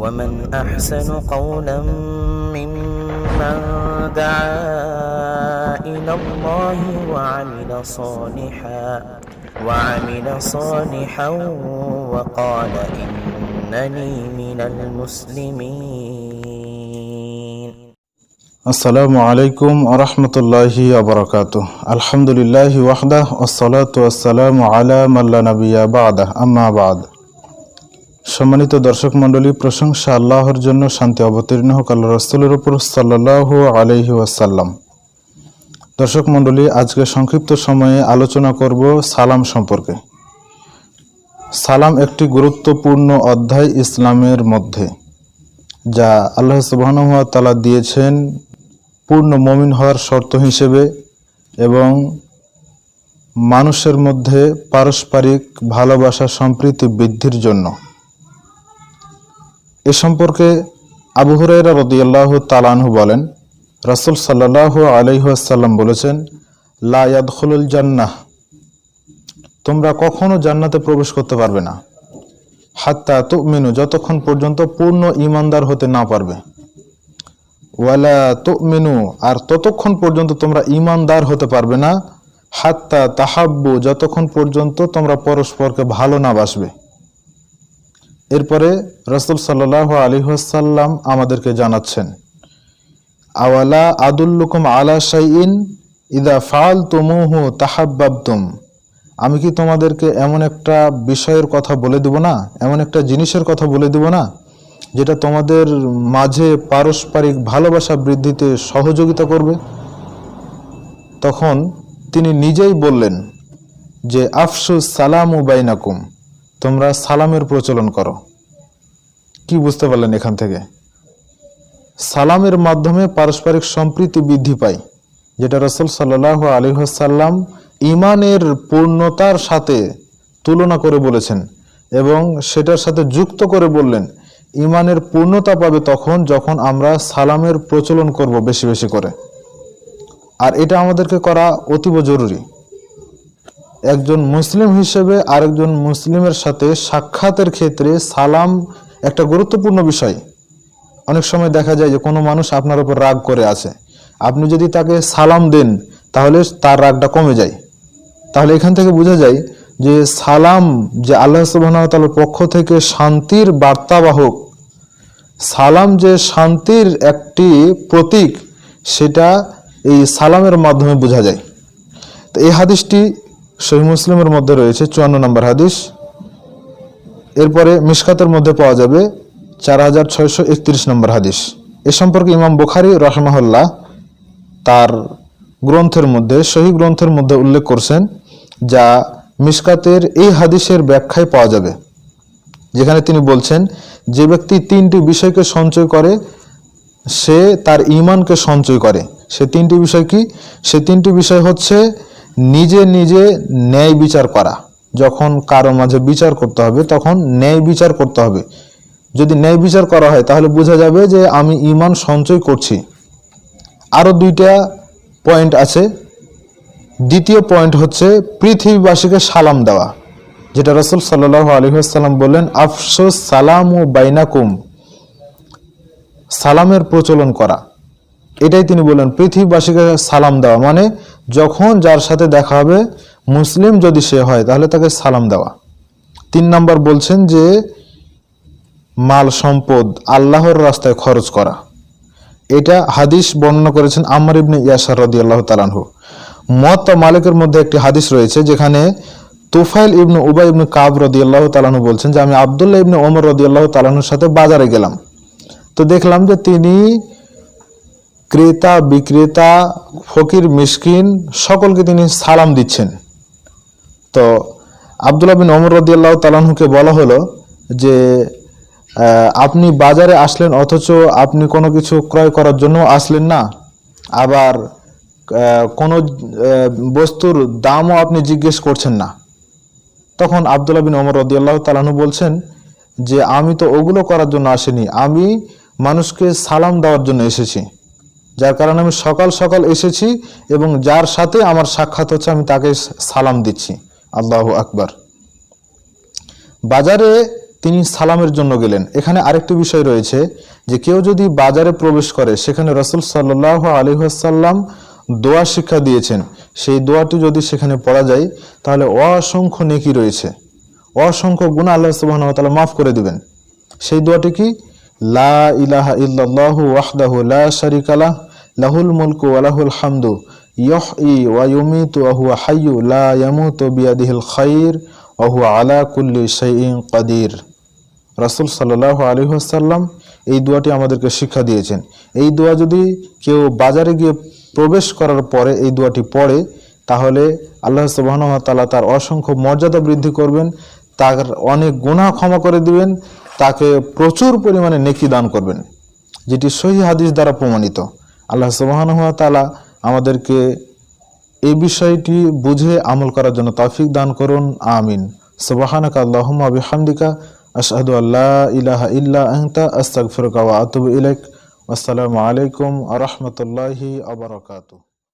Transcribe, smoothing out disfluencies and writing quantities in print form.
ومن أحسن قولا ممن دعا إلى الله وعمل صالحا وقال إنني من المسلمين. আসসালামু আলাইকুম ওয়া রাহমাতুল্লাহি ওয়া বারাকাতুহু। আলহামদুলিল্লাহি ওয়াহদাহ ওয়াসসালাতু ওয়াসসালামু আলা মান লা নাবিয়্যা বা'দাহ, আম্মা বা'দ। সম্মানিত দর্শক মণ্ডলী, প্রশংসা আল্লাহর জন্য, শান্তি অবতীর্ণ হোক আল্লাহর রাসূলের উপর সাল্লাল্লাহু আলাইহি ওয়াসাল্লাম। দর্শক মণ্ডলী, আজকে সংক্ষিপ্ত সময়ে আলোচনা করব সালাম সম্পর্কে। সালাম একটি গুরুত্বপূর্ণ অধ্যায় ইসলামের মধ্যে, যা আল্লাহ সুবহানাহু ওয়া তাআলা দিয়েছেন পূর্ণ মুমিন হওয়ার শর্ত হিসেবে এবং মানুষের মধ্যে পারস্পরিক ভালোবাসা সম্প্রীতি বৃদ্ধির জন্য। এ সম্পর্কে আবু হুরায়রা রাদিয়াল্লাহু তাআলা আনহু বলেন, রাসূল সাল্লাল্লাহু আলাইহি ওয়াসাল্লাম বলেছেন, লা ইয়াদখুলুল জান্নাহ, তোমরা কখনো জান্নাতে প্রবেশ করতে পারবে না, হাত্তা তুমিনু, যতক্ষণ পর্যন্ত পূর্ণ ঈমানদার হতে না পারবে, ওয়ালা তুমিনু, আর ততক্ষণ পর্যন্ত তোমরা ঈমানদার হতে পারবে না, হাত্তা তাহাব্বু, যতক্ষণ পর্যন্ত তোমরা পরস্পরকে ভালো না বাসবে। এরপরে রাসূল সাল্লাল্লাহু আলাইহি ওয়াসাল্লাম আমাদেরকে জানাচ্ছেন, আওয়ালা আদুল্লুকুম আলা শাইইন ইযা ফাআলতুমুহু তাহাব্বাবতুম, আমি কি তোমাদেরকে এমন একটা বিষয়ের কথা বলে দেব না, এমন একটা জিনিসের কথা বলে দেব না, যেটা তোমাদের মাঝে পারস্পরিক ভালোবাসা বৃদ্ধিতে সহযোগিতা করবে? তখন তিনি নিজেই বললেন যে আফসুস সালামু বাইনাকুম, তোমরা সালামের প্রচলন করো। কি বুঝতে পারলেন এখান থেকে? সালামের মাধ্যমে পারস্পরিক সম্প্রীতি বৃদ্ধি পায়, যেটা রাসূল সাল্লাল্লাহু আলাইহি ওয়াসাল্লাম ঈমানের পূর্ণতার সাথে তুলনা করে বলেছেন এবং সেটার সাথে যুক্ত করে বললেন, ঈমানের পূর্ণতা পাবে তখন যখন আমরা সালামের প্রচলন করব বেশি বেশি করে। আর এটা আমাদেরকে করা অতীব জরুরি। একজন মুসলিম হিসেবে আরেকজন মুসলিমের সাথে সাক্ষাতের ক্ষেত্রে সালাম একটা গুরুত্বপূর্ণ বিষয়। অনেক সময় দেখা যায় যে কোনো মানুষ আপনার উপর রাগ করে আছে, আপনি যদি তাকে সালাম দেন তাহলে তার রাগটা কমে যায়। তাহলে এখান থেকে বোঝা যায় যে সালাম যে আল্লাহ সুবহানাহু ওয়া তাআলার পক্ষ থেকে শান্তির বার্তাবাহক, সালাম যে শান্তির একটি প্রতীক, সেটা এই সালামের মাধ্যমে বোঝা যায়। তো এই হাদিসটি সহিহ মুসলিমের মধ্যে রয়েছে 54 নম্বর হাদিস। এরপরে মিশকাতের মধ্যে পাওয়া যাবে 4631 নম্বর হাদিস। এ সম্পর্কে ইমাম বুখারী রাহিমাহুল্লাহ তার গ্রন্থের মধ্যে, সহিহ গ্রন্থের মধ্যে উল্লেখ করছেন, যা মিশকাতের এই হাদিসের ব্যাখ্যায় পাওয়া যাবে, যেখানে তিনি বলছেন, যে ব্যক্তি তিনটি বিষয়কে সঞ্চয় করে সে তার ঈমানকে সঞ্চয় করে। সে তিনটি বিষয় কি? সে তিনটি বিষয় হচ্ছে নিজে নিজে ন্যায় বিচার করা। যখন কারো মাঝে বিচার করতে হবে তখন ন্যায় বিচার করতে হবে। যদি ন্যায় বিচার করা হয় তাহলে বোঝা যাবে যে আমি ঈমান সঞ্চয় করছি। আরও দুইটা পয়েন্ট আছে। দ্বিতীয় পয়েন্ট হচ্ছে পৃথিবীবাসীকে সালাম দেওয়া, যেটা রাসূল সাল্লাল্লাহু আলাইহি ওয়াসাল্লাম বললেন, আফসুস সালামু বাইনাকুম, সালামের প্রচলন করা। এটাই তিনি বললেন, পৃথিবীবাসীকে সালাম দেওয়া মানে যখন যার সাথে দেখা হবে, মুসলিম যদি সে হয় তাহলে তাকে সালাম দেওয়া। 3 নম্বর বলছেন যে মাল সম্পদ আল্লাহর রাস্তায় খরচ করা। এটা হাদিস বর্ণনা করেছেন আম্মার ইবনে ইয়াসার রাদিয়াল্লাহু তাআলা আনহু। মুয়াত্তা মালিকের মধ্যে একটি হাদিস রয়েছে, যেখানে তুফাইল ইবনে উবাই ইবনে কাব রাদিয়াল্লাহু তাআলা আনহু বলছেন যে আমি আব্দুল্লাহ ইবনে ওমর রাদিয়াল্লাহু তাআলা আনহুর সাথে বাজারে গেলাম, তো দেখলাম যে তিনি ক্রেতা বিক্রেতা ফকির মিসকিন সকলকে তিনি সালাম দিচ্ছেন। তো আব্দুল্লাহ বিন ওমর রাদিয়াল্লাহু তাআলা আনহুকে বলা হলো যে আপনি বাজারে আসলেন অথচ আপনি কোনো কিছু ক্রয় করার জন্য আসলেন না, আবার কোনো বস্তুর দামও আপনি জিজ্ঞেস করছেন না। তখন আব্দুল্লাহ বিন ওমর রাদিয়াল্লাহু তাআলা আনহু বলছেন যে আমি তো ওগুলো করার জন্য আসিনি, আমি মানুষকে সালাম দেওয়ার জন্য এসেছি, যার কারণে আমি সকাল সকাল এসেছি এবং যার সাথে আমার সাক্ষাৎ হচ্ছে আমি তাকে সালাম দিচ্ছি। আল্লাহু আকবার। বাজারে তিনি সালামের জন্য গেলেন। এখানে আরেকটি বিষয় রয়েছে যে কেউ যদি বাজারে প্রবেশ করে, সেখানে রাসূল সাল্লাল্লাহু আলাইহি ওয়াসাল্লাম দোয়া শিক্ষা দিয়েছেন, সেই দোয়াটি যদি সেখানে পড়া যায় তাহলে অসংখ্য নেকি রয়েছে, অসংখ্য গুনাহ আল্লাহ সুবহানাহু ওয়া তাআলা মাফ করে দিবেন। সেই দোয়াটি কি? লা ইলাহা ইল্লাল্লাহু ওয়াহদাহু লা শারীকা লাহ লাহুল মুলকু ওয়া লাহুল হামদু ইউহয়ি ওয়া ইউমীতু ওয়া হুয়া হাইয়্যু লা ইয়ামুতু বিয়াদিহিল খায়র ওয়া হুয়া আলা কুল্লি শাইইন কাদির। রাসূল সাল্লাল্লাহু আলাইহি ওয়াসাল্লাম এই দোয়াটি আমাদেরকে শিক্ষা দিয়েছেন। এই দোয়া যদি কেউ বাজারে গিয়ে প্রবেশ করার পরে এই দোয়াটি পড়ে, তাহলে আল্লাহ সুবহানাহু ওয়া তাআলা তার অসংখ্য মর্যাদা বৃদ্ধি করবেন, তার অনেক গুনাহ ক্ষমা করে দিবেন, তাকে প্রচুর পরিমাণে নেকি দান করবেন, যেটি সহিহ হাদিস দ্বারা প্রমাণিত। আল্লাহ সুবহানাহু ওয়া তাআলা আমাদেরকে এই বিষয়টি বুঝে আমল করার জন্য তৌফিক দান করুন। আমিন। সুবহানাকা আল্লাহুম্মা ওয়া বিহামদিকা আশহাদু আল্লা ইলাহা ইল্লা আনতা আস্তাগফিরুকা ওয়া আতুবু ইলাইক। আসসালামু আলাইকুম ওয়া রাহমাতুল্লাহি ওয়া বারাকাতুহু।